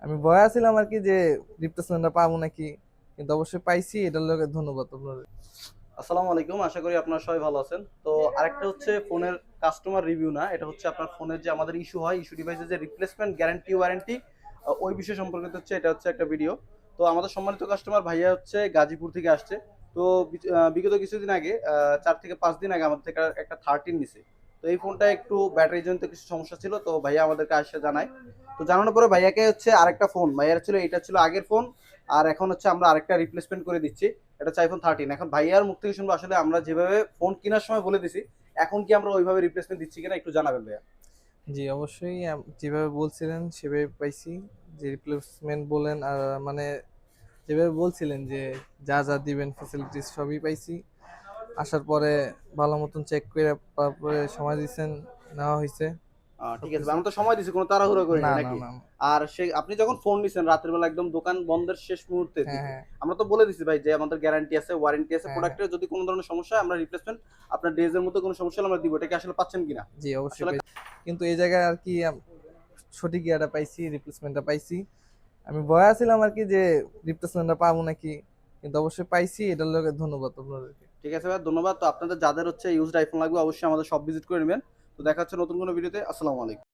আমি ভয় আছিলাম আর কি যে রিপ্লেসমেন্টটা পাবো নাকি, কিন্তু অবশ্যই পাইছি। এটার লোকে ধন্যবাদ আপনার। আসসালামু আলাইকুম, আশা করি আপনারা সবাই ভালো আছেন। তো আরেকটা হচ্ছে ফোনের কাস্টমার রিভিউ, না এটা হচ্ছে আপনার ফোনের যে আমাদের ইস্যু হয়, ইস্যু ডিভাইসের যে রিপ্লেসমেন্ট গ্যারান্টি ওয়ারেন্টি, ওই বিষয় সম্পর্কিত হচ্ছে এটা হচ্ছে একটা ভিডিও। তো আমাদের সম্মানিত কাস্টমার ভাইয়া হচ্ছে গাজীপুর থেকে আসছে। তো বিগত কিছুদিন আগে 4 থেকে 5 দিন আগে আমাদের থেকে একটা 13 নিছে। তো এই ফোনটা একটু ব্যাটারি জনিত কিছু সমস্যা ছিল, তো ভাইয়া আমাদেরকে আসে জানায়। তো জানানোর পরে ভাইয়াকে হচ্ছে আরেকটা ফোন, ভাইয়ার ছিল এটা ছিল আগের ফোন, আর এখন হচ্ছে আমরা আরেকটা রিপ্লেসমেন্ট করে দিচ্ছি। এটা হচ্ছে আইফোন 13। এখন ভাইয়ার মুখ থেকে শুনবো আসলে আমরা যেভাবে ফোন কেনার সময় বলে দিছি, এখন কি আমরা ওইভাবে রিপ্লেসমেন্ট দিচ্ছি কিনা একটু জানাবেন ভাইয়া। জি অবশ্যই, যেভাবে বলছিলেন সেভাবে পাইছি। যে রিপ্লেসমেন্ট বলেন আর মানে যেভাবে বলছিলেন যে যা যা দিবেন ফ্যাসিলিটিস সবই পাইছি। আসার পরে ভালো মতন চেক করে তারপরে সময় দিচ্ছেন, নেওয়া হয়েছে ঠিক আছে ভাই, সবকিছু। আমরা তো সময় দিছি, কোনো তাড়াহুড়ো না করিনি না নাকি? না। আর সে আপনি যখন ফোন নিছেন রাতের বেলা একদম দোকান বন্ধের শেষ মুহূর্তের হ্যাঁ দিকে, হ্যাঁ আমরা তো বলে দিছি ভাই যে আমাদের গ্যারান্টি আছে, ওয়ারেন্টি আছে হ্যাঁ হ্যাঁ। প্রোডাক্টের, যদি কোনো ধরনের সমস্যা হয় আমরা রিপ্লেসমেন্ট আপনার ডেজ এর মধ্যে কোনো সমস্যা হলে আমরা দিব। এটা কি আসলে পাচ্ছেন কিনা? জি অবশ্যই আসলে পাইছি, কিন্তু এই জায়গায় আর কি সঠিক ইয়াটা পাইছি, রিপ্লেসমেন্টটা পাইছি। আমি ভয় আছিলাম আর কি যে রিপ্লেসমেন্টটা পাবো নাকি, কিন্তু অবশ্যই পাইছি। এটার লোকে ধন্যবাদ আপনাদেরকে। ঠিক আছে ভাই, ধন্যবাদ। তো আপনাদের যাদের হচ্ছে ইউজড আইফোন লাগবে অবশ্যই আমাদের শপ ভিজিট করে নেবেন। তো দেখা হচ্ছে নতুন কোনো ভিডিওতে। আসসালামু আলাইকুম।